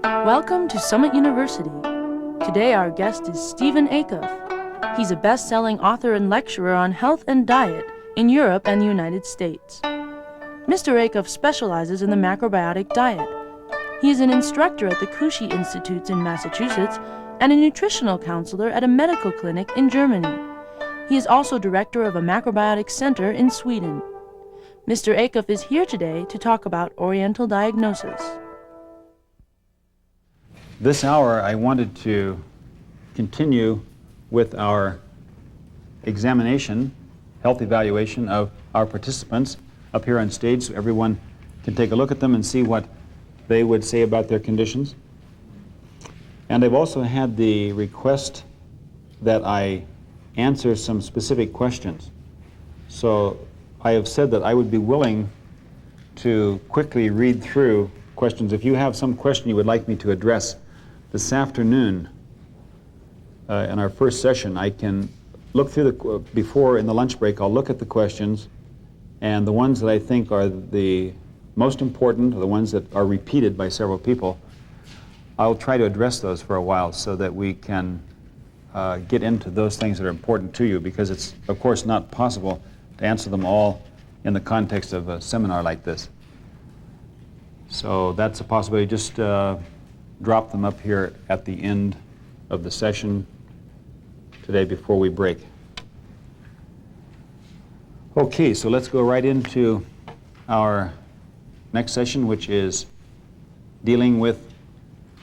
Welcome to Summit University. Today our guest is Steven Acuff. He's a best-selling author and lecturer on health and diet in Europe and the United States. Mr. Acuff specializes in the macrobiotic diet. He is an instructor at the Cushy Institutes in Massachusetts and a nutritional counselor at a medical clinic in Germany. He is also director of a macrobiotic center in Sweden. Mr. Acuff is here today to talk about Oriental Diagnosis. This hour I wanted to continue with our examination, health evaluation of our participants up here on stage so everyone can take a look at them and see what they would say about their conditions. And I've also had the request that I answer some specific questions. So I have said that I would be willing to quickly read through questions. If you have some question you would like me to address this afternoon in our first session, I can look through before in the lunch break, I'll look at the questions, and the ones that I think are the most important, or the ones that are repeated by several people, I'll try to address those for a while so that we can get into those things that are important to you, because it's, of course, not possible to answer them all in the context of a seminar like this. So that's a possibility. Just drop them up here at the end of the session today before we break. Okay, so let's go right into our next session, which is dealing with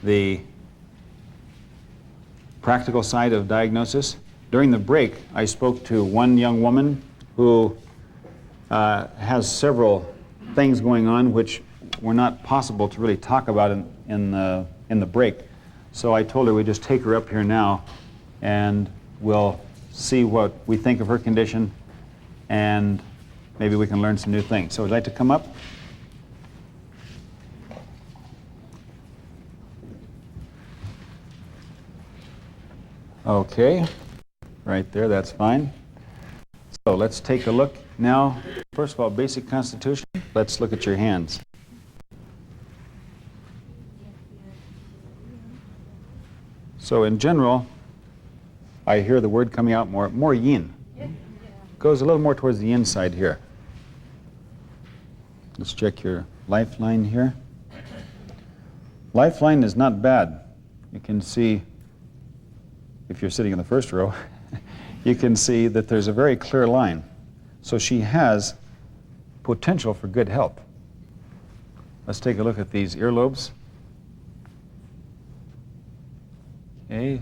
the practical side of diagnosis. During the break, I spoke to one young woman who has several things going on which were not possible to really talk about in the break. So I told her we'd just take her up here now and we'll see what we think of her condition and maybe we can learn some new things. So would you like to come up? Okay, right there, that's fine. So let's take a look now. First of all, basic constitution. Let's look at your hands. So in general, I hear the word coming out more yin. Goes a little more towards the inside here. Let's check your lifeline here. Lifeline is not bad. You can see, if you're sitting in the first row, you can see that there's a very clear line. So she has potential for good health. Let's take a look at these earlobes. Okay,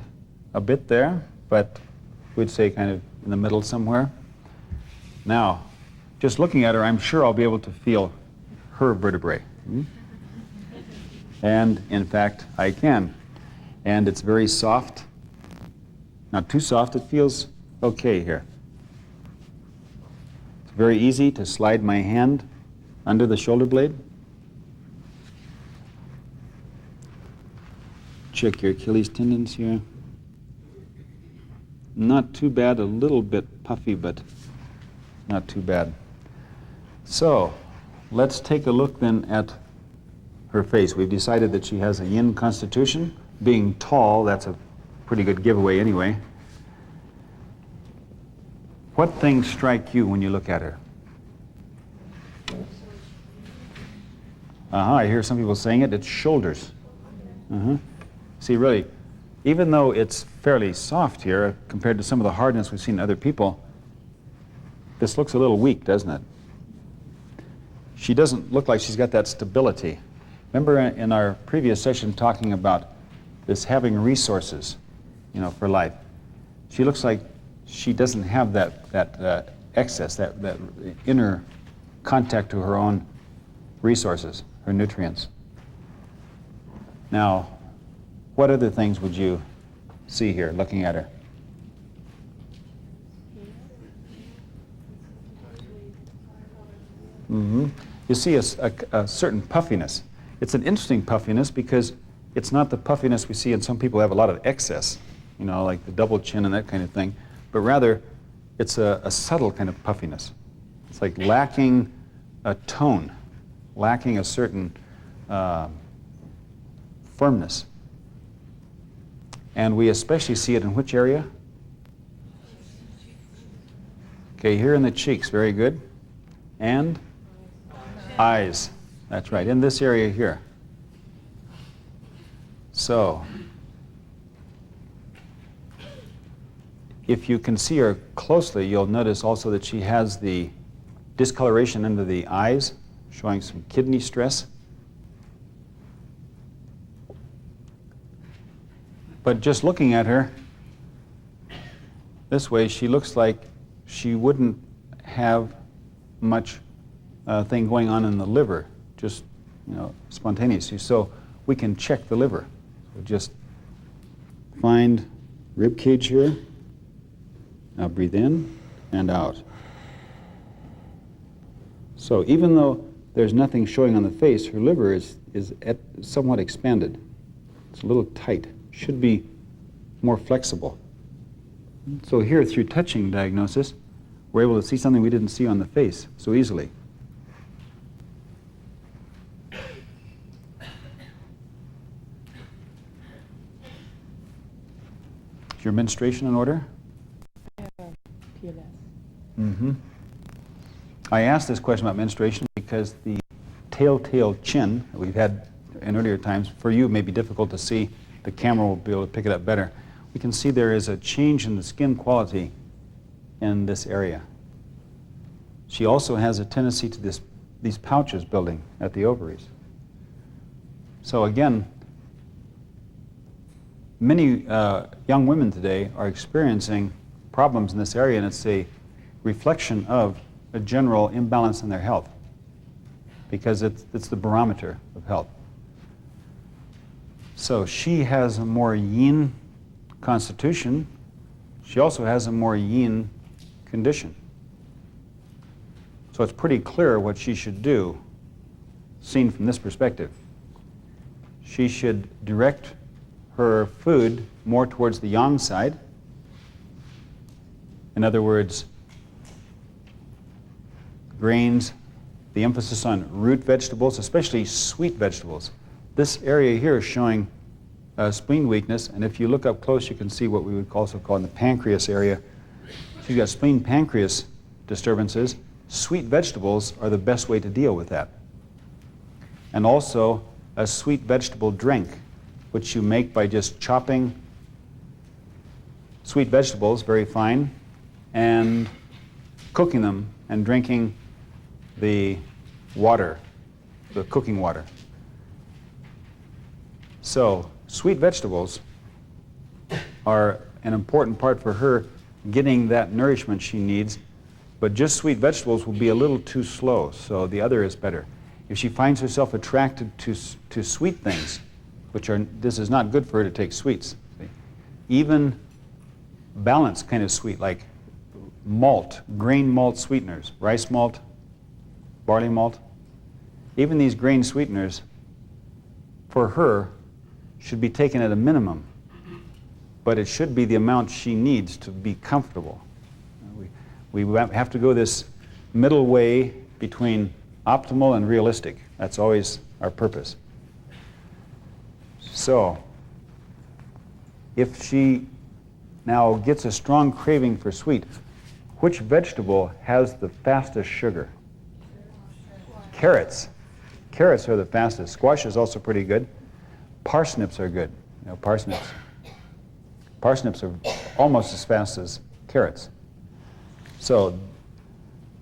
a bit there, but we'd say kind of in the middle somewhere. Now, just looking at her, I'm sure I'll be able to feel her vertebrae. And in fact, I can. And it's very soft. Not too soft, it feels okay here. It's very easy to slide my hand under the shoulder blade. Check your Achilles tendons here. Not too bad, a little bit puffy, but not too bad. So, let's take a look then at her face. We've decided that she has a yin constitution. Being tall, that's a pretty good giveaway anyway. What things strike you when you look at her? I hear some people saying it, it's shoulders. See, really, even though it's fairly soft here compared to some of the hardness we've seen in other people, this looks a little weak, doesn't it? She doesn't look like she's got that stability. Remember in our previous session talking about this having resources, you know, for life. She looks like she doesn't have that excess, that inner contact to her own resources, her nutrients. Now, what other things would you see here, looking at her? You see a certain puffiness. It's an interesting puffiness because it's not the puffiness we see in some people who have a lot of excess, you know, like the double chin and that kind of thing, but rather it's a subtle kind of puffiness. It's like lacking a tone, lacking a certain firmness. And we especially see it in which area? Okay, here in the cheeks, very good. And eyes, that's right, in this area here. So, if you can see her closely, you'll notice also that she has the discoloration under the eyes, showing some kidney stress. But just looking at her this way, she looks like she wouldn't have much thing going on in the liver, just, spontaneously. So we can check the liver. So just find rib cage here. Now breathe in and out. So even though there's nothing showing on the face, her liver is somewhat expanded. It's a little tight. Should be more flexible. So here, through touching diagnosis, we're able to see something we didn't see on the face so easily. Is your menstruation in order? Mm-hmm. I asked this question about menstruation because the telltale chin that we've had in earlier times, for you, may be difficult to see. The camera will be able to pick it up better. We can see there is a change in the skin quality in this area. She also has a tendency to these pouches building at the ovaries. So again, many young women today are experiencing problems in this area, and it's a reflection of a general imbalance in their health, because it's the barometer of health. So she has a more yin constitution. She also has a more yin condition. So it's pretty clear what she should do, seen from this perspective. She should direct her food more towards the yang side. In other words, grains, the emphasis on root vegetables, especially sweet vegetables. This area here is showing spleen weakness, and if you look up close, you can see what we would also call in the pancreas area. She's got spleen-pancreas disturbances. Sweet vegetables are the best way to deal with that. And also a sweet vegetable drink, which you make by just chopping sweet vegetables very fine and cooking them and drinking the water, the cooking water. So sweet vegetables are an important part for her getting that nourishment she needs, but just sweet vegetables will be a little too slow, so the other is better. If she finds herself attracted to sweet things, this is not good for her to take sweets. Even balanced kind of sweet, like malt, grain malt sweeteners, rice malt, barley malt, even these grain sweeteners, for her, should be taken at a minimum, but it should be the amount she needs to be comfortable. We have to go this middle way between optimal and realistic. That's always our purpose. So, if she now gets a strong craving for sweet, which vegetable has the fastest sugar? Carrots. Carrots are the fastest. Squash is also pretty good. Parsnips are good. Parsnips are almost as fast as carrots. So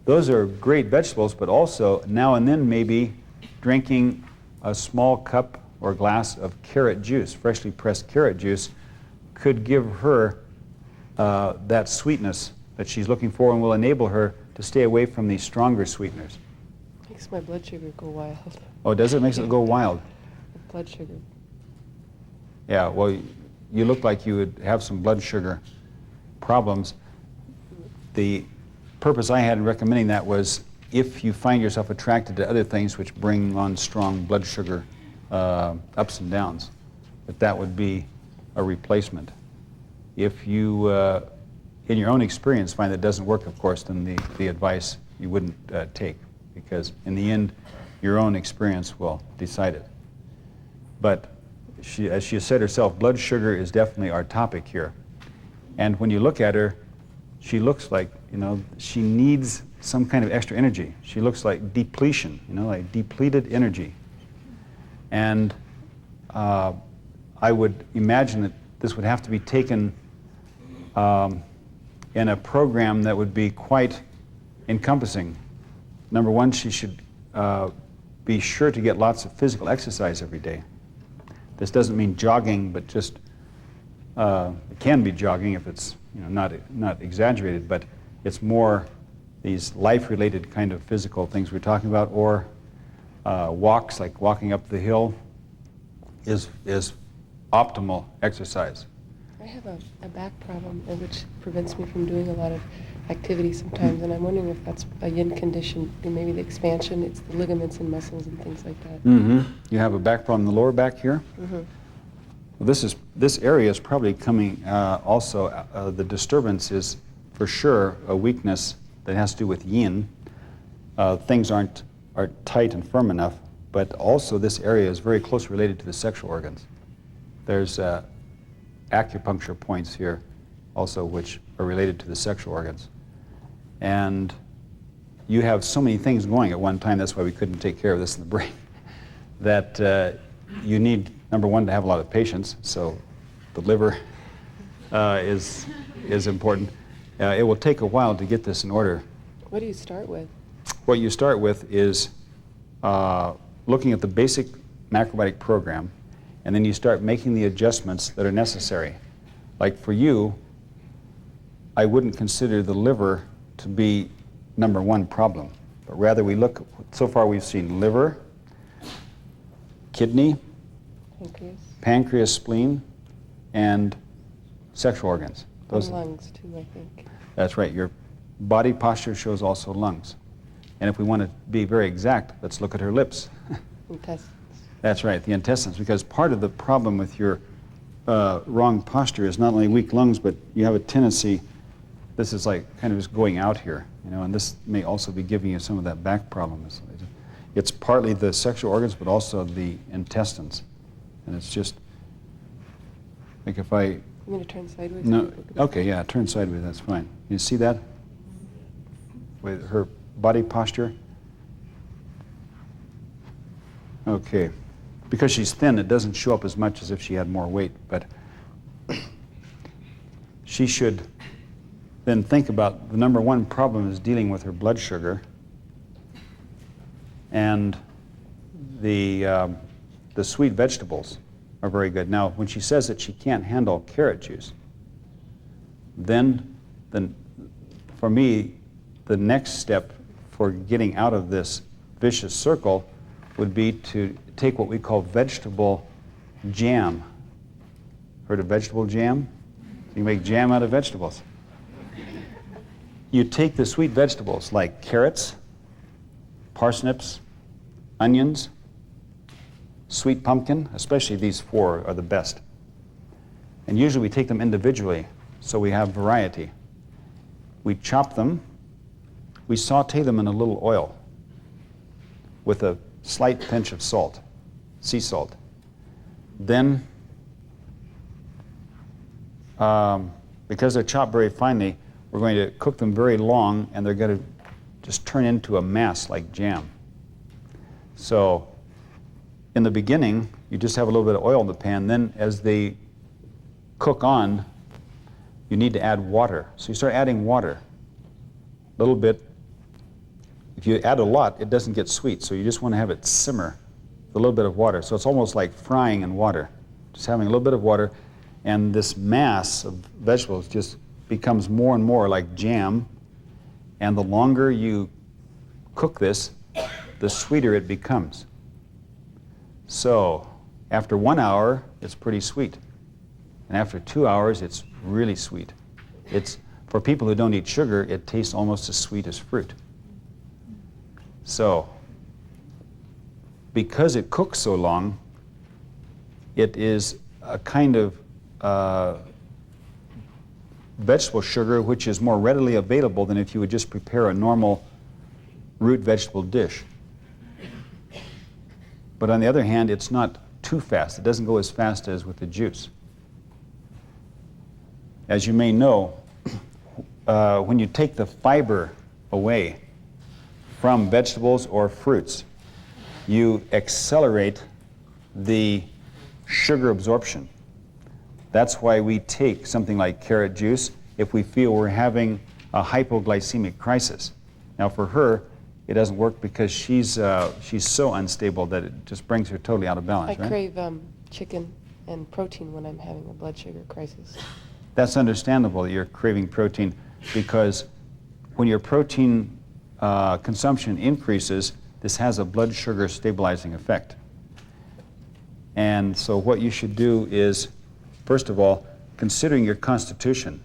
those are great vegetables, but also now and then maybe drinking a small cup or glass of carrot juice, freshly pressed carrot juice, could give her that sweetness that she's looking for and will enable her to stay away from these stronger sweeteners. Makes my blood sugar go wild. Oh, does it? Makes it go wild? Blood sugar. Yeah, well, you look like you would have some blood sugar problems. The purpose I had in recommending that was if you find yourself attracted to other things which bring on strong blood sugar ups and downs, that would be a replacement. If you, in your own experience, find that doesn't work, of course, then the advice you wouldn't take, because in the end, your own experience will decide it. But as she said herself, blood sugar is definitely our topic here. And when you look at her, she looks like, she needs some kind of extra energy. She looks like depletion, like depleted energy. And I would imagine that this would have to be taken in a program that would be quite encompassing. Number one, she should be sure to get lots of physical exercise every day. This doesn't mean jogging, but just it can be jogging if it's not exaggerated, but it's more these life-related kind of physical things we're talking about, or walks, like walking up the hill, is optimal exercise. I have a back problem which prevents me from doing a lot of activity sometimes, and I'm wondering if that's a yin condition, maybe the expansion, it's the ligaments and muscles and things like that. Mm-hmm. You have a back problem in the lower back here? Mm-hmm. Well, this area is probably coming also, the disturbance is for sure a weakness that has to do with yin. Things are tight and firm enough, but also this area is very closely related to the sexual organs. There's acupuncture points here also which are related to the sexual organs. And you have so many things going at one time, that's why we couldn't take care of this in the brain, that you need, number one, to have a lot of patience, so the liver is important. It will take a while to get this in order. What do you start with? What you start with is looking at the basic macrobiotic program, and then you start making the adjustments that are necessary. Like for you, I wouldn't consider the liver to be number one problem, but rather we look, so far we've seen liver, kidney, pancreas, spleen, and sexual organs. Those lungs too, I think. That's right. Your body posture shows also lungs. And if we want to be very exact, let's look at her lips. Intestines. That's right, the intestines, because part of the problem with your wrong posture is not only weak lungs, but you have a tendency, this is like kind of just going out here, and this may also be giving you some of that back problem. It's partly the sexual organs, but also the intestines. And it's just, like if I... I'm going to turn sideways. No, okay, yeah, turn sideways, that's fine. You see that? With her body posture? Okay. Because she's thin, it doesn't show up as much as if she had more weight, but she should then think about the number one problem is dealing with her blood sugar, and the sweet vegetables are very good. Now, when she says that she can't handle carrot juice, then for me, the next step for getting out of this vicious circle would be to take what we call vegetable jam. Heard of vegetable jam? You make jam out of vegetables. You take the sweet vegetables like carrots, parsnips, onions, sweet pumpkin, especially these four are the best. And usually we take them individually, so we have variety. We chop them, we saute them in a little oil with a slight pinch of salt, sea salt. Then, because they're chopped very finely, we're going to cook them very long, and they're going to just turn into a mass like jam. So, in the beginning, you just have a little bit of oil in the pan. Then, as they cook on, you need to add water. So you start adding water, a little bit. If you add a lot, it doesn't get sweet, so you just want to have it simmer with a little bit of water. So it's almost like frying in water, just having a little bit of water, and this mass of vegetables just becomes more and more like jam, and the longer you cook this, the sweeter it becomes. So after 1 hour, it's pretty sweet, and after 2 hours, it's really sweet. For people who don't eat sugar, it tastes almost as sweet as fruit. So, because it cooks so long, it is a kind of vegetable sugar which is more readily available than if you would just prepare a normal root vegetable dish. But on the other hand, it's not too fast. It doesn't go as fast as with the juice. As you may know, when you take the fiber away from vegetables or fruits, you accelerate the sugar absorption. That's why we take something like carrot juice if we feel we're having a hypoglycemic crisis. Now for her, it doesn't work because she's so unstable that it just brings her totally out of balance, I right? crave chicken and protein when I'm having a blood sugar crisis. That's understandable that you're craving protein, because when your protein consumption increases, this has a blood sugar stabilizing effect. And so what you should do is, first of all, considering your constitution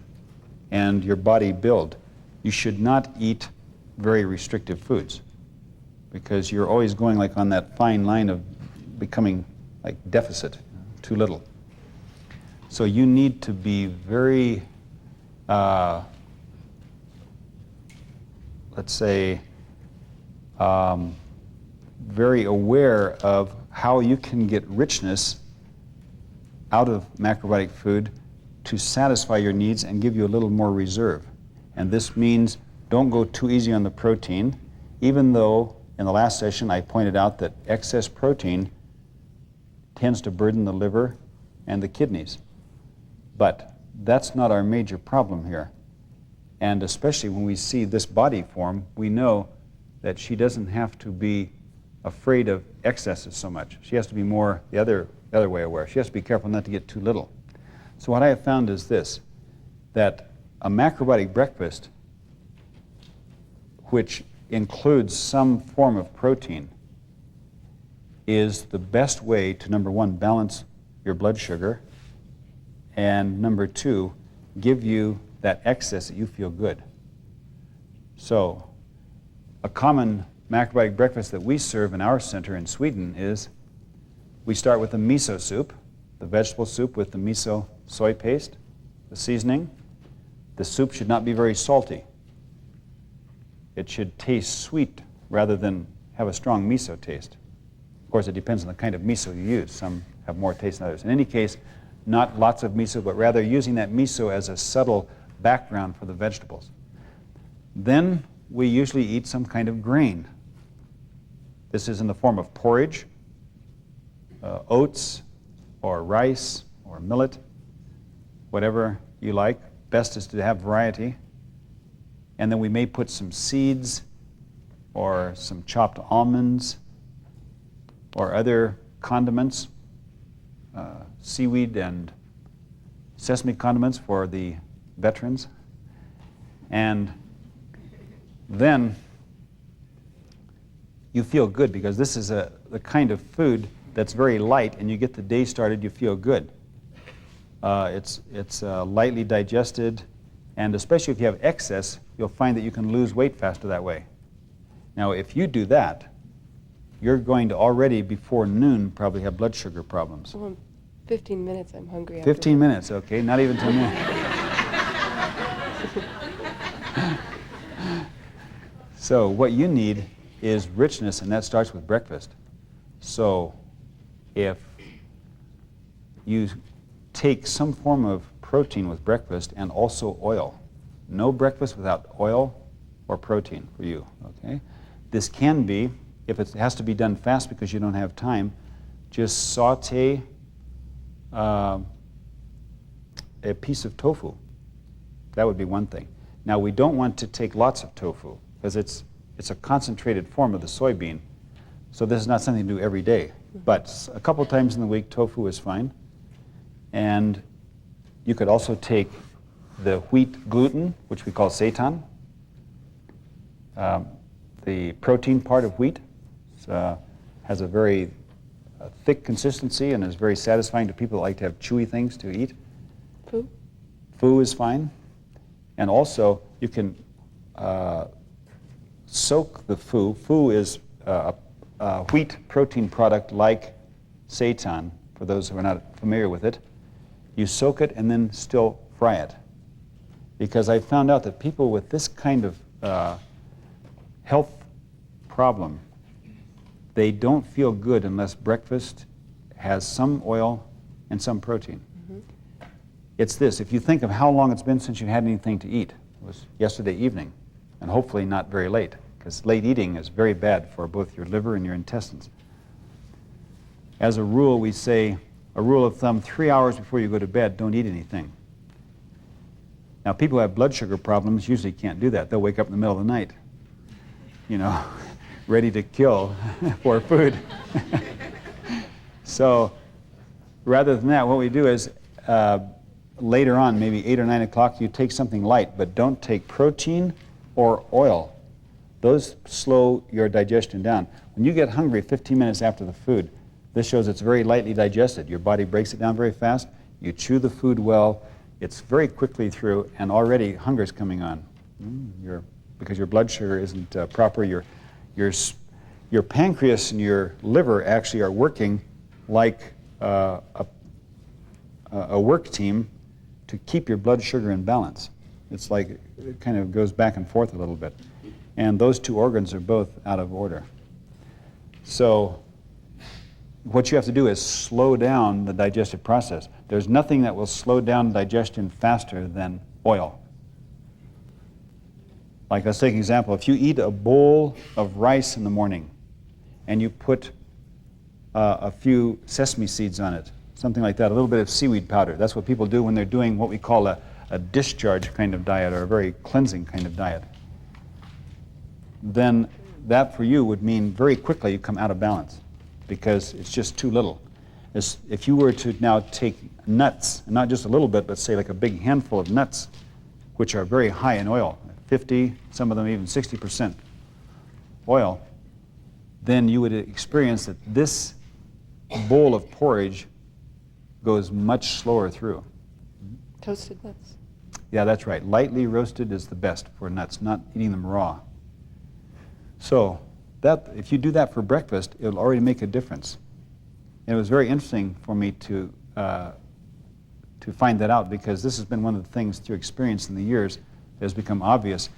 and your body build, you should not eat very restrictive foods, because you're always going like on that fine line of becoming like deficit, too little. So you need to be very, let's say, very aware of how you can get richness out of macrobiotic food to satisfy your needs and give you a little more reserve. And this means don't go too easy on the protein, even though in the last session I pointed out that excess protein tends to burden the liver and the kidneys. But that's not our major problem here. And especially when we see this body form, we know that she doesn't have to be afraid of excesses so much. She has to be more the other way aware. She has to be careful not to get too little. So what I have found is this, that a macrobiotic breakfast, which includes some form of protein, is the best way to, number one, balance your blood sugar, and number two, give you that excess that you feel good. So a common macrobiotic breakfast that we serve in our center in Sweden is we start with a miso soup, the vegetable soup with the miso soy paste, the seasoning. The soup should not be very salty. It should taste sweet rather than have a strong miso taste. Of course, it depends on the kind of miso you use. Some have more taste than others. In any case, not lots of miso, but rather using that miso as a subtle background for the vegetables. Then we usually eat some kind of grain. This is in the form of porridge, oats, or rice, or millet, whatever you like. Best is to have variety. And then we may put some seeds or some chopped almonds or other condiments, seaweed and sesame condiments for the veterans. And then you feel good, because this is the kind of food that's very light, and you get the day started, you feel good. It's lightly digested, and especially if you have excess, you'll find that you can lose weight faster that way. Now, if you do that, you're going to already before noon probably have blood sugar problems. Well, in 15 minutes I'm hungry. 15 minutes, okay, not even 10 minutes. So what you need is richness, and that starts with breakfast. So if you take some form of protein with breakfast and also oil, no breakfast without oil or protein for you, okay? This can be, if it has to be done fast because you don't have time, just saute a piece of tofu. That would be one thing. Now, we don't want to take lots of tofu because it's a concentrated form of the soybean. So this is not something to do every day. But a couple times in the week, tofu is fine. And you could also take the wheat gluten, which we call seitan, the protein part of wheat. Has a very thick consistency and is very satisfying to people that like to have chewy things to eat. Fu? Fu is fine. And also, you can soak the fu. Fu is a wheat protein product like seitan, for those who are not familiar with it. You soak it and then still fry it. Because I found out that people with this kind of health problem, they don't feel good unless breakfast has some oil and some protein. It's this: if you think of how long it's been since you had anything to eat, it was yesterday evening, and hopefully not very late, because late eating is very bad for both your liver and your intestines. As a rule, we say, a rule of thumb, 3 hours before you go to bed, don't eat anything. Now, people who have blood sugar problems usually can't do that. They'll wake up in the middle of the night, you know, ready to kill for food. So rather than that, what we do is later on, maybe 8 or 9 o'clock, you take something light, but don't take protein or oil. Those slow your digestion down. When you get hungry 15 minutes after the food, this shows it's very lightly digested. Your body breaks it down very fast. You chew the food well. It's very quickly through, and already hunger's coming on. Because your blood sugar isn't proper. Your pancreas and your liver actually are working like a work team to keep your blood sugar in balance. It's like it kind of goes back and forth a little bit. And those two organs are both out of order. So what you have to do is slow down the digestive process. There's nothing that will slow down digestion faster than oil. Like, let's take an example. If you eat a bowl of rice in the morning and you put a few sesame seeds on it, something like that, a little bit of seaweed powder. That's what people do when they're doing what we call a discharge kind of diet, or a very cleansing kind of diet. Then that for you would mean very quickly you come out of balance, because it's just too little. If you were to now take nuts, and not just a little bit, but say like a big handful of nuts, which are very high in oil, 50, some of them even 60% oil, then you would experience that this bowl of porridge goes much slower through. Toasted nuts. Yeah, that's right. Lightly roasted is the best for nuts, not eating them raw. So that, if you do that for breakfast, it'll already make a difference. And it was very interesting for me to find that out, because this has been one of the things through experience in the years that has become obvious.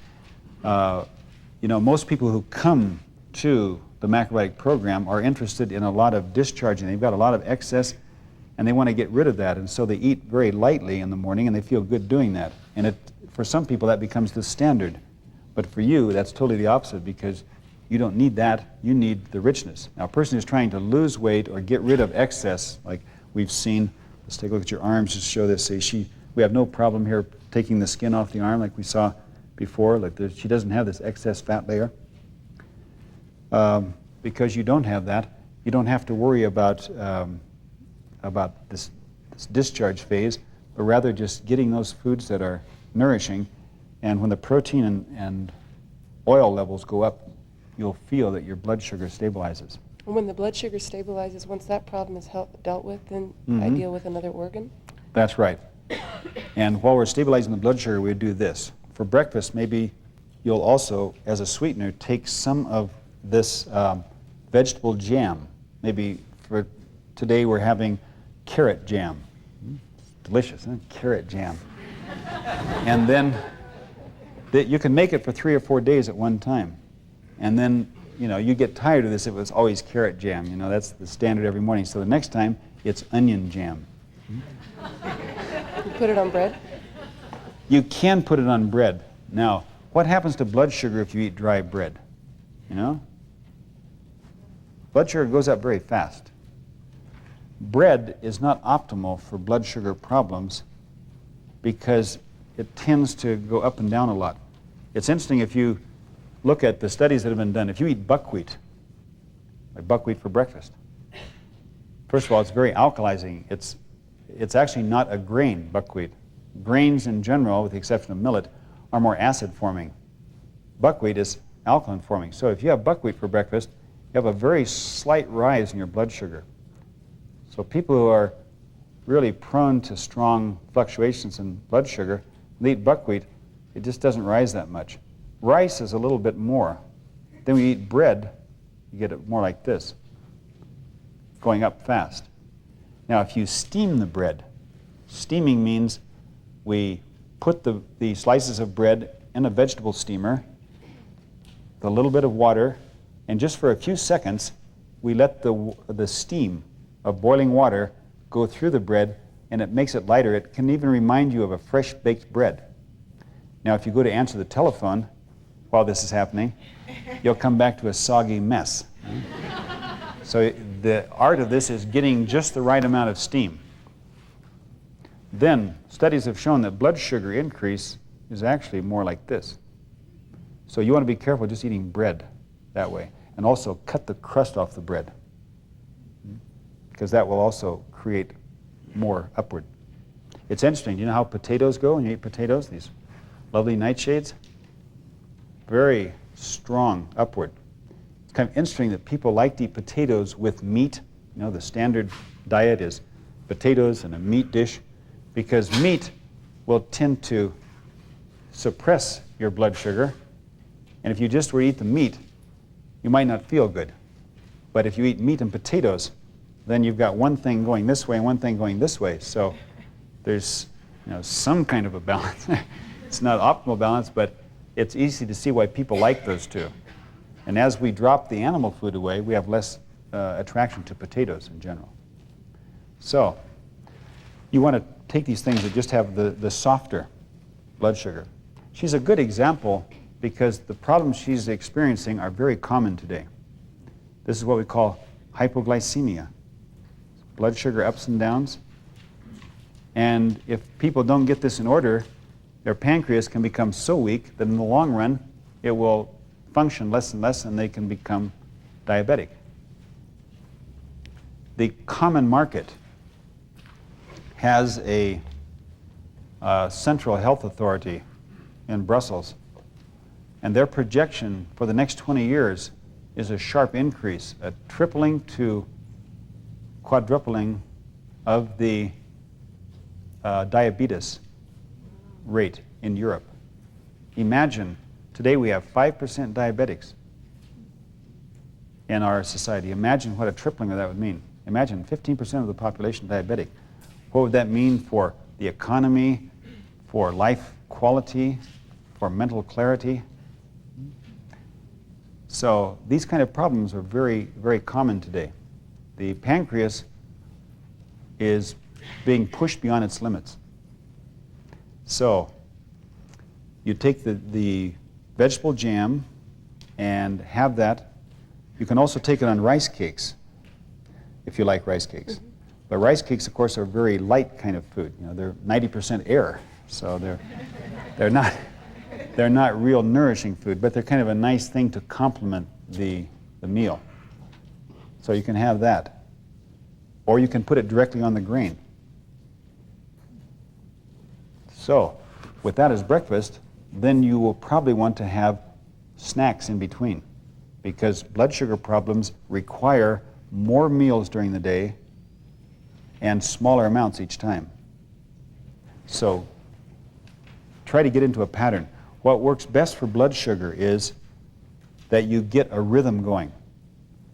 You know, most people who come to the Macrobiotic program are interested in a lot of discharging. They've got a lot of excess, and they want to get rid of that, and so they eat very lightly in the morning, and they feel good doing that. And for some people, that becomes the standard. But for you, that's totally the opposite, because you don't need that. You need the richness. Now, a person who's trying to lose weight or get rid of excess, like we've seen, let's take a look at your arms, just show this. Say we have no problem here taking the skin off the arm like we saw before. Like she doesn't have this excess fat layer. Because you don't have that, you don't have to worry about this discharge phase, but rather just getting those foods that are nourishing. And when the protein and oil levels go up, you'll feel that your blood sugar stabilizes. And when the blood sugar stabilizes, once that problem is dealt with, then I deal with another organ? That's right. And while we're stabilizing the blood sugar, we do this. For breakfast, maybe you'll also, as a sweetener, take some of this vegetable jam. Maybe for today we're having carrot jam. Delicious, huh? Carrot jam. And then you can make it for 3 or 4 days at one time. And then, you know, you get tired of this if it's always carrot jam. You know, that's the standard every morning. So the next time, it's onion jam. You put it on bread? You can put it on bread. Now, what happens to blood sugar if you eat dry bread? You know? Blood sugar goes up very fast. Bread is not optimal for blood sugar problems because it tends to go up and down a lot. It's interesting if you look at the studies that have been done. If you eat buckwheat, like buckwheat for breakfast, first of all, it's very alkalizing. It's actually not a grain, buckwheat. Grains in general, with the exception of millet, are more acid-forming. Buckwheat is alkaline-forming. So if you have buckwheat for breakfast, you have a very slight rise in your blood sugar. So people who are really prone to strong fluctuations in blood sugar, when they eat buckwheat, it just doesn't rise that much. Rice is a little bit more. Then when you eat bread, you get it more like this, going up fast. Now, if you steam the bread, steaming means we put the slices of bread in a vegetable steamer with a little bit of water, and just for a few seconds, we let the steam of boiling water go through the bread, and it makes it lighter. It can even remind you of a fresh baked bread. Now, if you go to answer the telephone while this is happening, you'll come back to a soggy mess. So the art of this is getting just the right amount of steam. Then studies have shown that blood sugar increase is actually more like this. So you want to be careful just eating bread that way. And also cut the crust off the bread, because that will also create more upward. It's interesting. Do you know how potatoes go when you eat potatoes? These lovely nightshades? Very strong upward. It's kind of interesting that people like to eat potatoes with meat. You know, the standard diet is potatoes and a meat dish, because meat will tend to suppress your blood sugar. And if you just were to eat the meat, you might not feel good. But if you eat meat and potatoes, then you've got one thing going this way and one thing going this way. So there's, some kind of a balance. It's not optimal balance, but it's easy to see why people like those two. And as we drop the animal food away, we have less attraction to potatoes in general. So you want to take these things that just have the softer blood sugar. She's a good example because the problems she's experiencing are very common today. This is what we call hypoglycemia, blood sugar ups and downs. And if people don't get this in order, their pancreas can become so weak that in the long run, it will function less and less, and they can become diabetic. The common market has a central health authority in Brussels, and their projection for the next 20 years is a sharp increase, a tripling to quadrupling of the diabetes rate in Europe. Imagine, today we have 5% diabetics in our society. Imagine what a tripling of that would mean. Imagine 15% of the population diabetic. What would that mean for the economy, for life quality, for mental clarity? So these kind of problems are very, very common today. The pancreas is being pushed beyond its limits. So you take the vegetable jam and have that. You can also take it on rice cakes, if you like rice cakes. Mm-hmm. But rice cakes, of course, are very light kind of food. They're 90% air, so they're not real nourishing food, but they're kind of a nice thing to complement the meal. So you can have that. Or you can put it directly on the grain. So with that as breakfast, then you will probably want to have snacks in between, because blood sugar problems require more meals during the day and smaller amounts each time. So try to get into a pattern. What works best for blood sugar is that you get a rhythm going.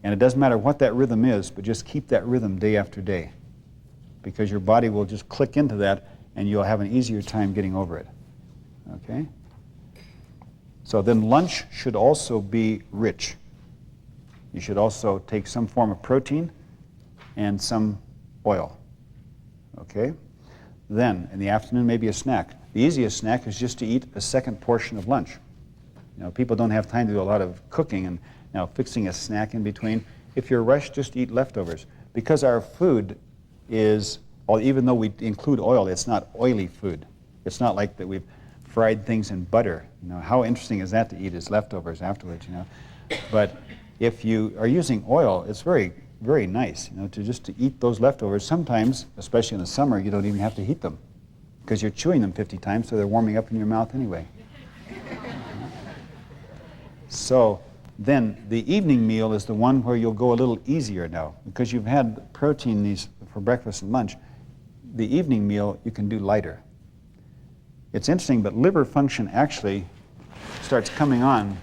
And it doesn't matter what that rhythm is, but just keep that rhythm day after day, because your body will just click into that and you'll have an easier time getting over it. Okay? So then lunch should also be rich. You should also take some form of protein and some oil. Okay? Then in the afternoon, maybe a snack. The easiest snack is just to eat a second portion of lunch. People don't have time to do a lot of cooking and fixing a snack in between. If you're rushed, just eat leftovers. Because our food is, even though we include oil, it's not oily food. It's not like that we've fried things in butter. How interesting is that to eat as leftovers afterwards, But if you are using oil, it's very, very nice, to eat those leftovers. Sometimes, especially in the summer, you don't even have to heat them, because you're chewing them 50 times, so they're warming up in your mouth anyway. So then the evening meal is the one where you'll go a little easier now, because you've had protein these for breakfast and lunch. The evening meal you can do lighter. It's interesting, but liver function actually starts coming on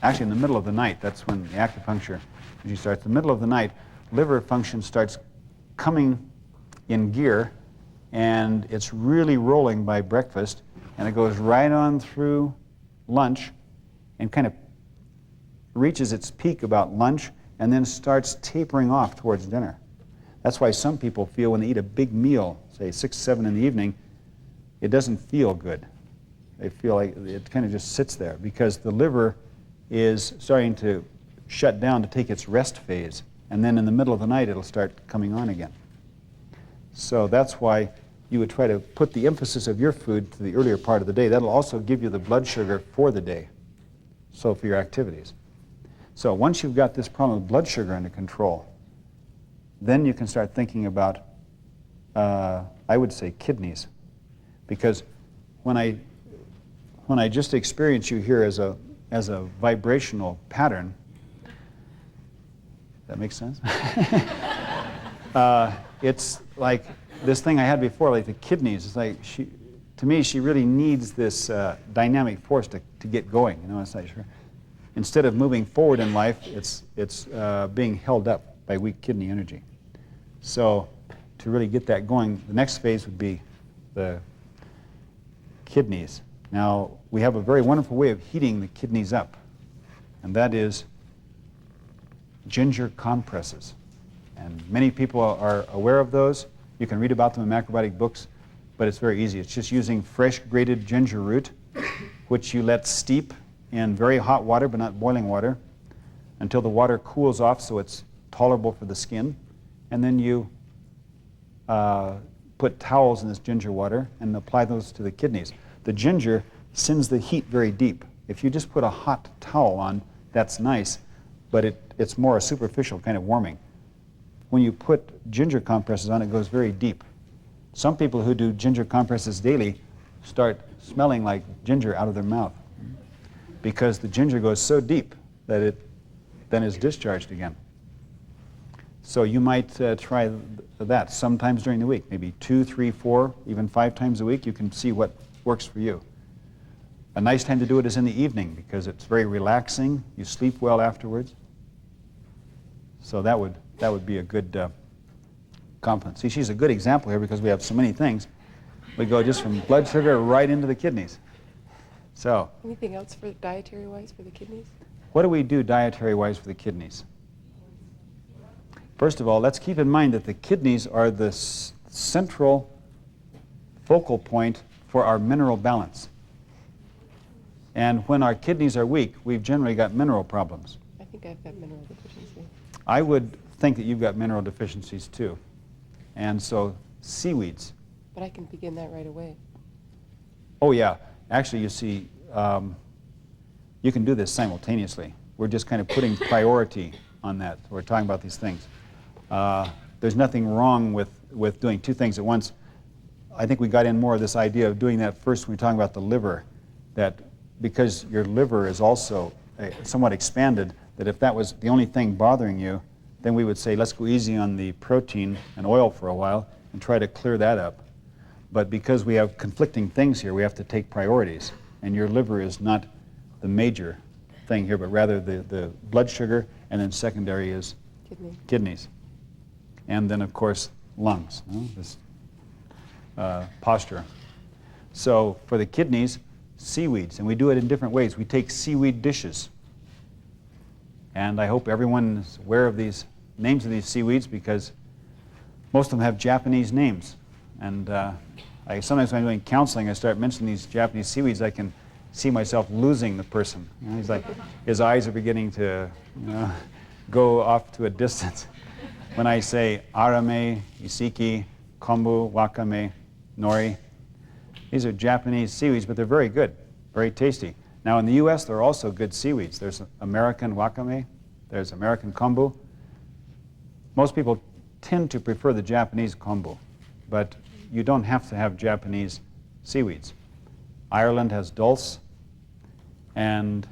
actually in the middle of the night. That's when the acupuncture usually starts. The middle of the night, liver function starts coming in gear, and it's really rolling by breakfast, and it goes right on through lunch and kind of reaches its peak about lunch and then starts tapering off towards dinner. That's why some people feel when they eat a big meal, say 6, 7 in the evening, it doesn't feel good. They feel like it kind of just sits there because the liver is starting to shut down to take its rest phase, and then in the middle of the night it'll start coming on again. So that's why you would try to put the emphasis of your food to the earlier part of the day. That'll also give you the blood sugar for the day, so for your activities. So once you've got this problem of blood sugar under control, then you can start thinking about, I would say, kidneys. Because when I just experience you here as a vibrational pattern, that makes sense? It's like this thing I had before, like the kidneys. It's like to me, she really needs this dynamic force to get going. You know, it's like instead of moving forward in life, it's being held up by weak kidney energy. So to really get that going, the next phase would be the kidneys. Now, we have a very wonderful way of heating the kidneys up, and that is ginger compresses. And many people are aware of those. You can read about them in macrobiotic books, but it's very easy. It's just using fresh grated ginger root, which you let steep in very hot water, but not boiling water, until the water cools off so it's tolerable for the skin. And then you put towels in this ginger water and apply those to the kidneys. The ginger sends the heat very deep. If you just put a hot towel on, that's nice, but it's more a superficial kind of warming. When you put ginger compresses on, it goes very deep. Some people who do ginger compresses daily start smelling like ginger out of their mouth because the ginger goes so deep that it then is discharged again. So you might try that sometimes during the week, maybe 2, 3, 4, even 5 times a week. You can see what works for you. A nice time to do it is in the evening because it's very relaxing. You sleep well afterwards. So that would be a good complement. See, she's a good example here because we have so many things. We go just from blood sugar right into the kidneys. So Anything else for dietary-wise for the kidneys? what do we do dietary-wise for the kidneys? First of all, let's keep in mind that the kidneys are the central focal point for our mineral balance. And when our kidneys are weak, we've generally got mineral problems. I think I've got mineral deficiency. I would think that you've got mineral deficiencies too. And so seaweeds. But I can begin that right away. Oh yeah, actually you see, you can do this simultaneously. We're just kind of putting priority on that. We're talking about these things. There's nothing wrong with doing 2 things at once. I think we got in more of this idea of doing that first when we're talking about the liver, that because your liver is also somewhat expanded, that if that was the only thing bothering you, then we would say let's go easy on the protein and oil for a while and try to clear that up. But because we have conflicting things here, we have to take priorities. And your liver is not the major thing here, but rather the blood sugar, and then secondary is kidneys. And then, of course, lungs, this posture. So for the kidneys, seaweeds, and we do it in different ways. We take seaweed dishes. And I hope everyone is aware of these names of these seaweeds because most of them have Japanese names. And sometimes when I'm doing counseling, I start mentioning these Japanese seaweeds, I can see myself losing the person. You know, he's like, his eyes are beginning to go off to a distance. When I say arame, isiki, kombu, wakame, nori, these are Japanese seaweeds, but they're very good, very tasty. Now in the U.S., there are also good seaweeds. There's American wakame, there's American kombu. Most people tend to prefer the Japanese kombu, but you don't have to have Japanese seaweeds. Ireland has dulse, and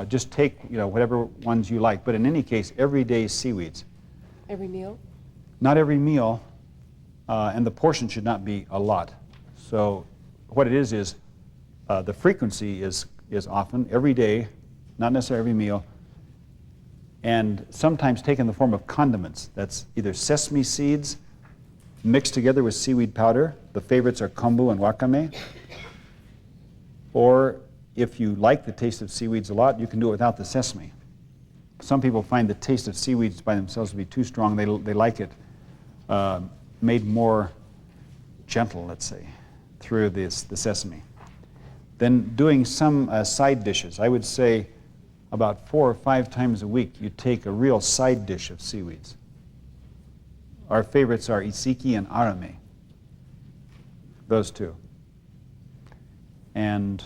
just take whatever ones you like. But in any case, everyday seaweeds. Every meal? Not every meal, and the portion should not be a lot. So what it is the frequency is often every day, not necessarily every meal, and sometimes taken in the form of condiments. That's either sesame seeds mixed together with seaweed powder. The favorites are kombu and wakame. Or if you like the taste of seaweeds a lot, you can do it without the sesame. Some people find the taste of seaweeds by themselves to be too strong. They like it made more gentle, let's say, through the sesame. Then doing some side dishes. I would say about 4 or 5 times a week you take a real side dish of seaweeds. Our favorites are isiki and arame. Those two. And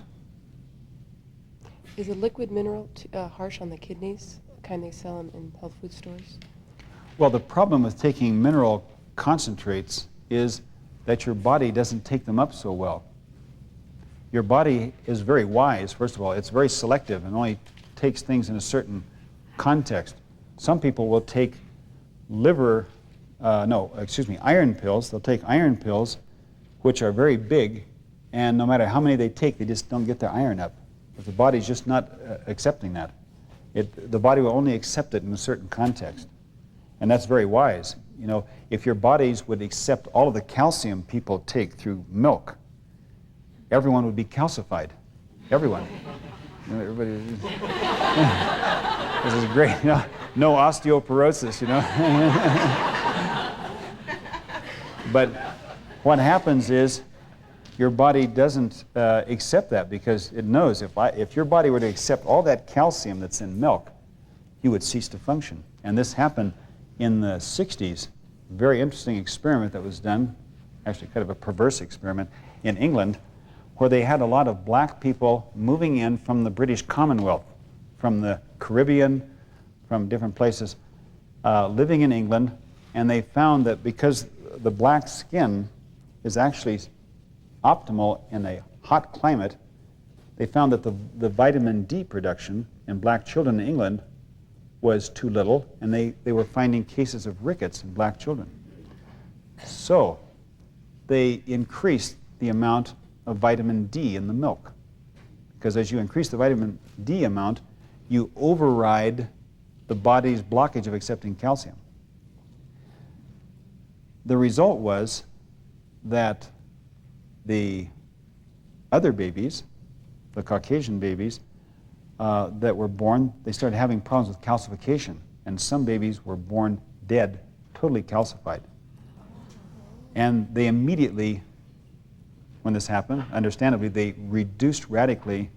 is a liquid mineral harsh on the kidneys, the kind they sell in health food stores? well, the problem with taking mineral concentrates is that your body doesn't take them up so well. Your body is very wise, first of all. It's very selective and only takes things in a certain context. Some people will take iron pills. They'll take iron pills, which are very big, and no matter how many they take, they just don't get their iron up. But the body's just not accepting that. The body will only accept it in a certain context. And that's very wise. You know, if your bodies would accept all of the calcium people take through milk, everyone would be calcified. Everyone. You know, everybody. This is great. You know, no osteoporosis, you know. But what happens is your body doesn't accept that because it knows if your body were to accept all that calcium that's in milk, you would cease to function. And this happened in the 60s. Very interesting experiment that was done, actually kind of a perverse experiment, in England, where they had a lot of black people moving in from the British Commonwealth, from the Caribbean, from different places, living in England, and they found that because the black skin is actually optimal in a hot climate, they found that the vitamin D production in black children in England was too little, and they were finding cases of rickets in black children. So they increased the amount of vitamin D in the milk, because as you increase the vitamin D amount, you override the body's blockage of accepting calcium. The result was that the other babies, the Caucasian babies that were born, they started having problems with calcification, and some babies were born dead, totally calcified. And they immediately, when this happened, understandably, they reduced radically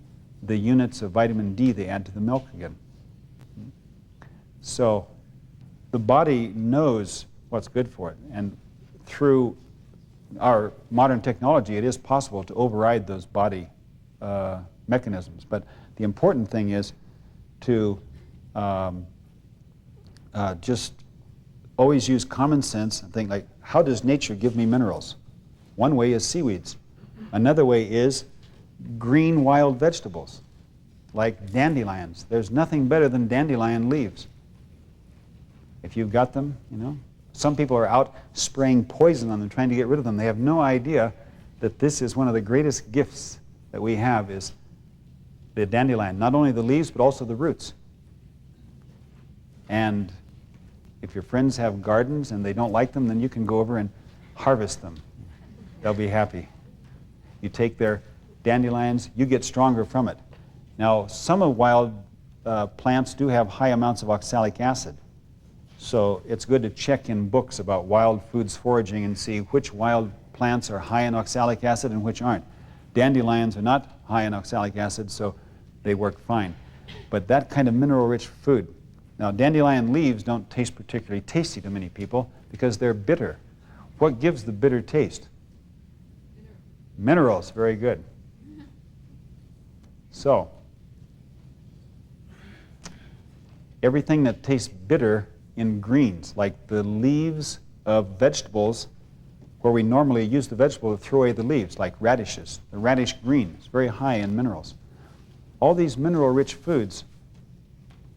the units of vitamin D they add to the milk again. So the body knows what's good for it, and through our modern technology, it is possible to override those body mechanisms. But the important thing is to just always use common sense and think like, how does nature give me minerals? One way is seaweeds. Another way is green wild vegetables, like dandelions. There's nothing better than dandelion leaves. If you've got them, you know. Some people are out spraying poison on them, trying to get rid of them. They have no idea that this is one of the greatest gifts that we have is the dandelion. Not only the leaves, but also the roots. And if your friends have gardens and they don't like them, then you can go over and harvest them. They'll be happy. You take their dandelions, you get stronger from it. Now, some of wild plants do have high amounts of oxalic acid. So it's good to check in books about wild foods foraging and see which wild plants are high in oxalic acid and which aren't. Dandelions are not high in oxalic acid, so they work fine. But that kind of mineral-rich food. Now, dandelion leaves don't taste particularly tasty to many people because they're bitter. What gives the bitter taste? Minerals, very good. So, everything that tastes bitter in greens, like the leaves of vegetables, where we normally use the vegetable to throw away the leaves, like radishes. The radish green is very high in minerals. All these mineral-rich foods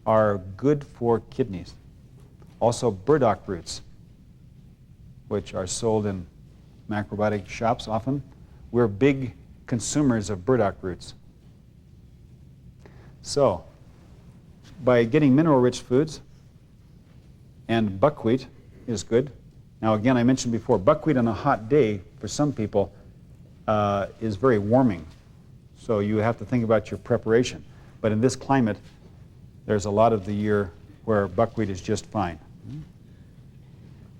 are good for kidneys. Also, burdock roots, which are sold in macrobiotic shops often. We're big consumers of burdock roots. So, by getting mineral-rich foods, and buckwheat is good. Now again, I mentioned before, buckwheat on a hot day for some people is very warming. So you have to think about your preparation. But in this climate, there's a lot of the year where buckwheat is just fine.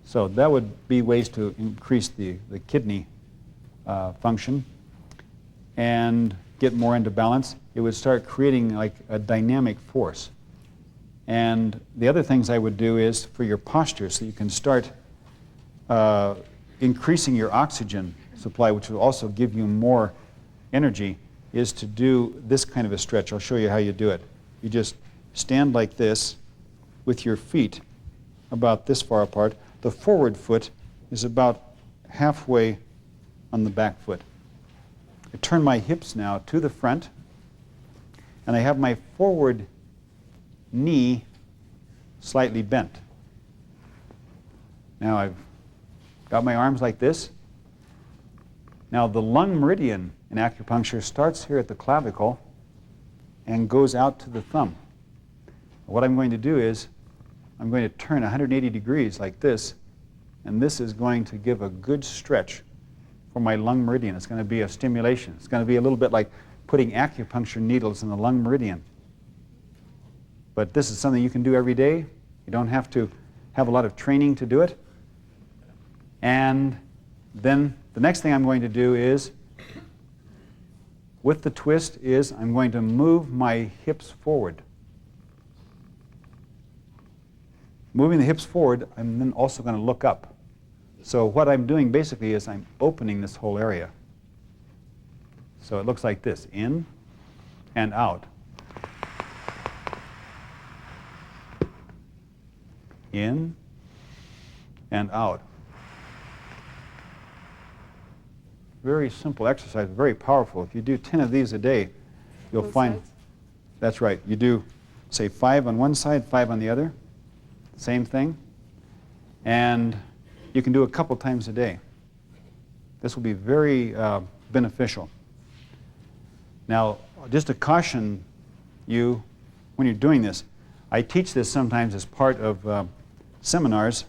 So that would be ways to increase the kidney function and get more into balance. It would start creating like a dynamic force. And the other things I would do is for your posture, so you can start increasing your oxygen supply, which will also give you more energy, is to do this kind of a stretch. I'll show you how you do it. You just stand like this with your feet about this far apart. The forward foot is about halfway on the back foot. I turn my hips now to the front, and I have my forward knee slightly bent. Now I've got my arms like this. Now the lung meridian in acupuncture starts here at the clavicle and goes out to the thumb. What I'm going to do is I'm going to turn 180 degrees like this, and this is going to give a good stretch for my lung meridian. It's going to be a stimulation. It's going to be a little bit like putting acupuncture needles in the lung meridian. But this is something you can do every day. You don't have to have a lot of training to do it. And then the next thing I'm going to do is, with the twist, is I'm going to move my hips forward. Moving the hips forward, I'm then also going to look up. So what I'm doing basically is I'm opening this whole area. So it looks like this, in and out. In and out. Very simple exercise, very powerful. If you do 10 of these a day, you'll find, that's right, you do, say, 5 on one side, 5 on the other, same thing, and you can do a couple times a day. This will be very beneficial. Now, just to caution you when you're doing this, I teach this sometimes as part of seminars,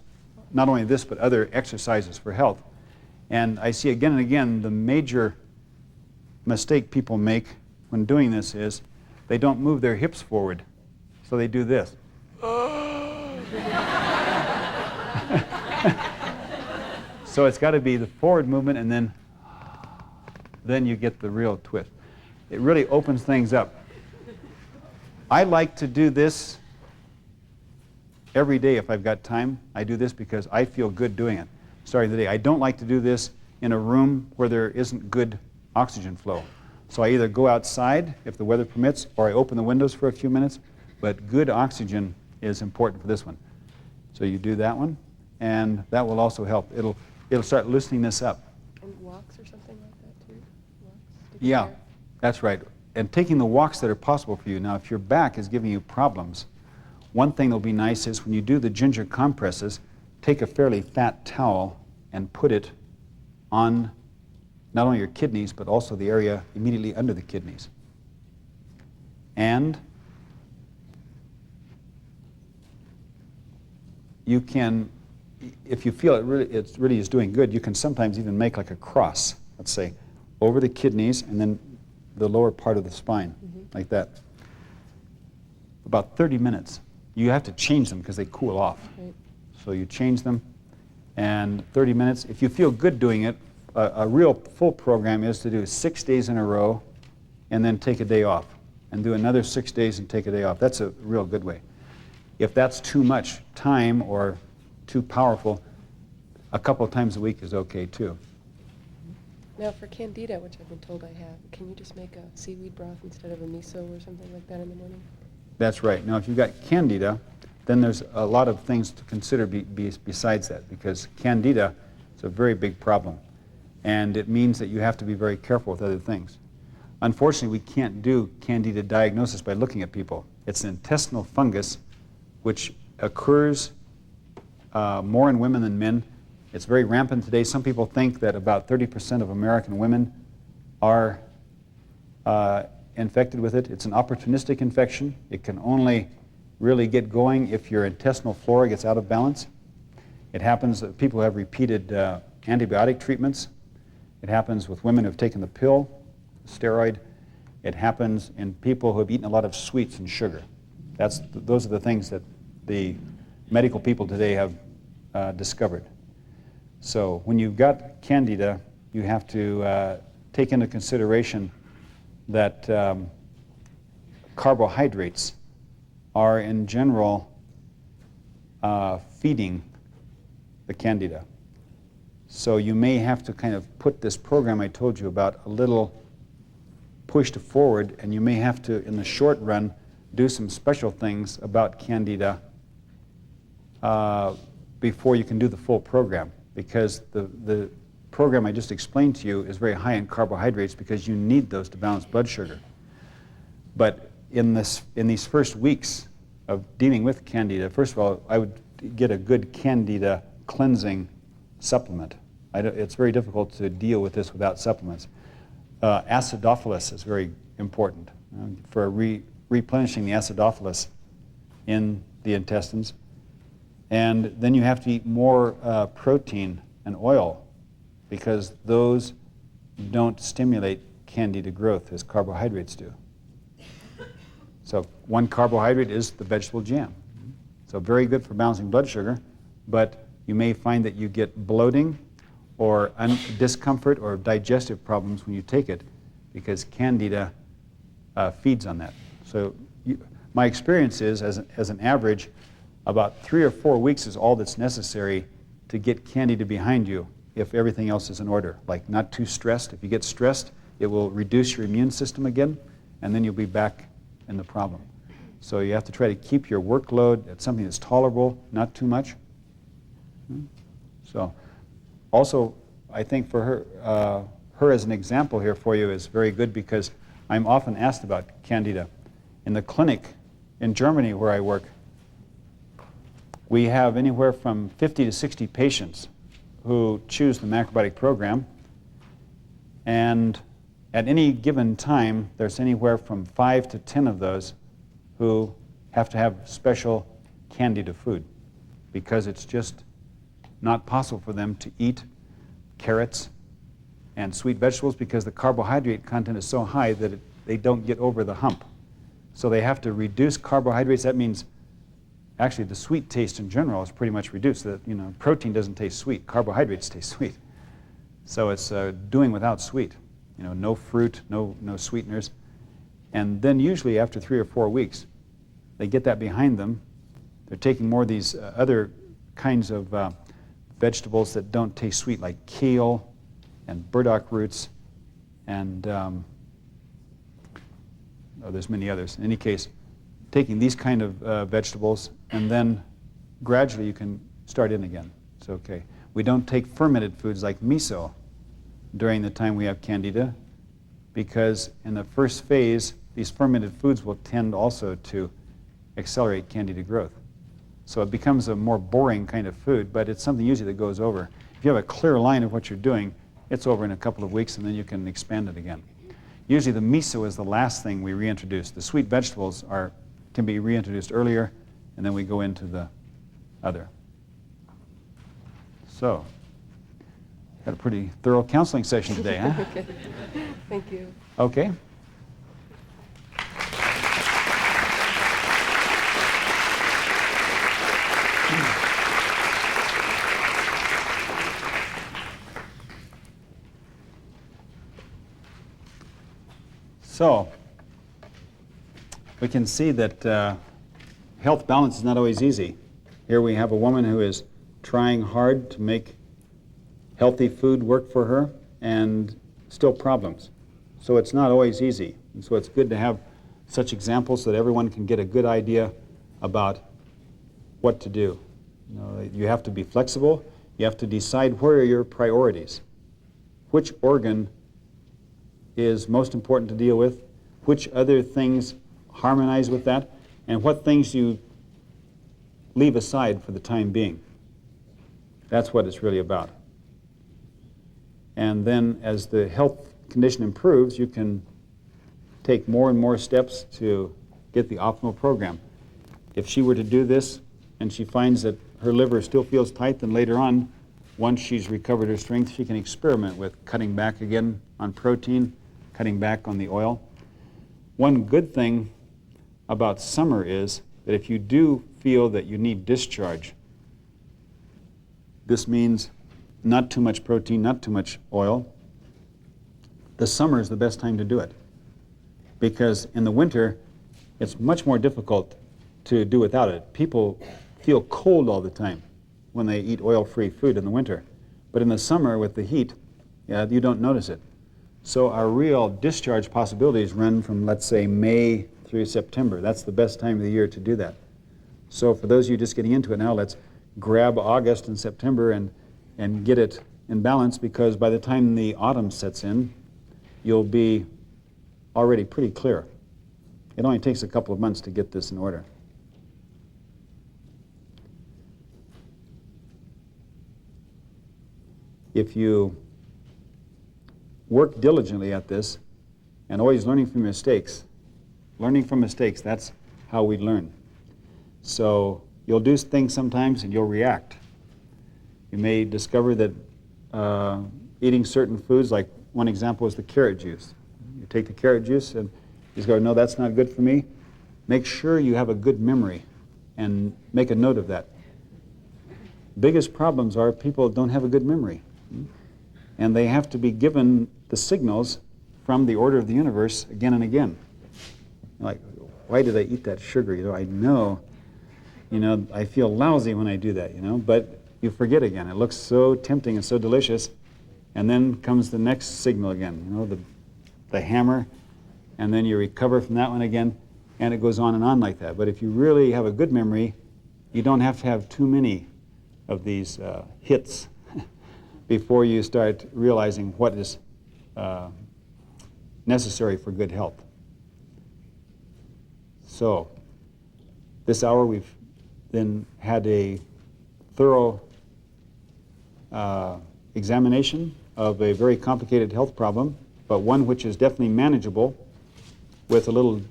not only this but other exercises for health. And I see again and again the major mistake people make when doing this is they don't move their hips forward, so they do this. So it's got to be the forward movement, and then you get the real twist. It really opens things up. I like to do this every day if I've got time. I do this because I feel good doing it, starting the day. I don't like to do this in a room where there isn't good oxygen flow. So I either go outside if the weather permits, or I open the windows for a few minutes, but good oxygen is important for this one. So you do that one, and that will also help. It'll start loosening this up. And walks or something like that too? Walks? Yeah, that's right. And taking the walks that are possible for you. Now, if your back is giving you problems, one thing that'll be nice is when you do the ginger compresses, take a fairly fat towel and put it on not only your kidneys, but also the area immediately under the kidneys. And you can, if you feel it really is doing good, you can sometimes even make like a cross, let's say, over the kidneys and then the lower part of the spine, like that. About 30 minutes. You have to change them because they cool off. Right. So you change them, and 30 minutes. If you feel good doing it, a real full program is to do 6 days in a row and then take a day off, and do another 6 days and take a day off. That's a real good way. If that's too much time or too powerful, a couple of times a week is okay too. Now for candida, which I've been told I have, can you just make a seaweed broth instead of a miso or something like that in the morning? That's right. Now, if you've got candida, then there's a lot of things to consider besides that, because candida is a very big problem, and it means that you have to be very careful with other things. Unfortunately, we can't do candida diagnosis by looking at people. It's an intestinal fungus which occurs more in women than men. It's very rampant today. Some people think that about 30% of American women are infected with it. It's an opportunistic infection. It can only really get going if your intestinal flora gets out of balance. It happens with people who have repeated antibiotic treatments. It happens with women who have taken the pill, steroid. It happens in people who have eaten a lot of sweets and sugar. Those are the things that the medical people today have discovered. So when you've got candida, you have to take into consideration that carbohydrates are in general feeding the candida. So you may have to kind of put this program I told you about a little pushed forward, and you may have to, in the short run, do some special things about candida before you can do the full program, because the program I just explained to you is very high in carbohydrates because you need those to balance blood sugar. But in these first weeks of dealing with candida, first of all, I would get a good candida cleansing supplement. It's very difficult to deal with this without supplements. Acidophilus is very important for replenishing the acidophilus in the intestines. And then you have to eat more protein and oil, because those don't stimulate candida growth as carbohydrates do. So one carbohydrate is the vegetable jam. So very good for balancing blood sugar, but you may find that you get bloating or discomfort or digestive problems when you take it, because candida feeds on that. So my experience is, as an average, about 3 or 4 weeks is all that's necessary to get candida behind you if everything else is in order. Like not too stressed. If you get stressed, it will reduce your immune system again, and then you'll be back in the problem. So you have to try to keep your workload at something that's tolerable, not too much. So also, I think for her as an example here for you is very good, because I'm often asked about candida. In the clinic in Germany where I work, we have anywhere from 50 to 60 patients who choose the macrobiotic program, and at any given time there's anywhere from 5 to 10 of those who have to have special candida food, because it's just not possible for them to eat carrots and sweet vegetables, because the carbohydrate content is so high that they don't get over the hump. So they have to reduce carbohydrates. That means actually the sweet taste in general is pretty much reduced. Protein doesn't taste sweet. Carbohydrates taste sweet. So it's doing without sweet. No fruit, no sweeteners. And then usually after 3 or 4 weeks, they get that behind them. They're taking more of these other kinds of vegetables that don't taste sweet, like kale and burdock roots, and there's many others. In any case, taking these kind of vegetables, and then gradually you can start in again. It's okay. We don't take fermented foods like miso during the time we have candida, because in the first phase, these fermented foods will tend also to accelerate candida growth. So it becomes a more boring kind of food, but it's something usually that goes over. If you have a clear line of what you're doing, it's over in a couple of weeks, and then you can expand it again. Usually the miso is the last thing we reintroduce. The sweet vegetables can be reintroduced earlier, and then we go into the other. So, got a pretty thorough counseling session today, huh? Okay. Thank you. Okay. So, we can see that health balance is not always easy. Here we have a woman who is trying hard to make healthy food work for her, and still problems. So it's not always easy. And so it's good to have such examples so that everyone can get a good idea about what to do. You have to be flexible. You have to decide where are your priorities. Which organ is most important to deal with, which other things harmonize with that, and what things you leave aside for the time being. That's what it's really about. And then as the health condition improves, you can take more and more steps to get the optimal program. If she were to do this and she finds that her liver still feels tight, then later on, once she's recovered her strength, she can experiment with cutting back again on protein, cutting back on the oil. One good thing about summer is that if you do feel that you need discharge, This means not too much protein, not too much oil. The summer is the best time to do it, because in the winter, it's much more difficult to do without it. People feel cold all the time when they eat oil-free food in the winter. But in the summer, with the heat, you don't notice it. So our real discharge possibilities run from, let's say, May through September. That's the best time of the year to do that. So for those of you just getting into it now, let's grab August and September and get it in balance, because by the time the autumn sets in, you'll be already pretty clear. It only takes a couple of months to get this in order. If you work diligently at this and always learning from mistakes, that's how we learn. So you'll do things sometimes and you'll react. You may discover that eating certain foods, like one example is the carrot juice. You take the carrot juice and you just go, no, that's not good for me. Make sure you have a good memory and make a note of that. Biggest problems are people don't have a good memory. And they have to be given the signals from the order of the universe again and again. Like, why did I eat that sugar? I know, I feel lousy when I do that, but you forget again. It looks so tempting and so delicious. And then comes the next signal again, the hammer, and then you recover from that one again, and it goes on like that. But if you really have a good memory, you don't have to have too many of these hits before you start realizing what is necessary for good health. So, this hour we've then had a thorough examination of a very complicated health problem, but one which is definitely manageable with a little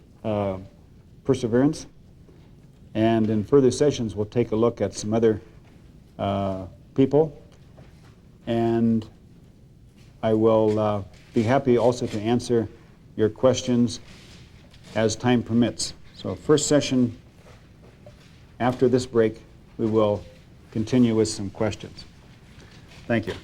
perseverance. And in further sessions, we'll take a look at some other people, and I will be happy also to answer your questions as time permits. So first session, after this break, we will continue with some questions. Thank you.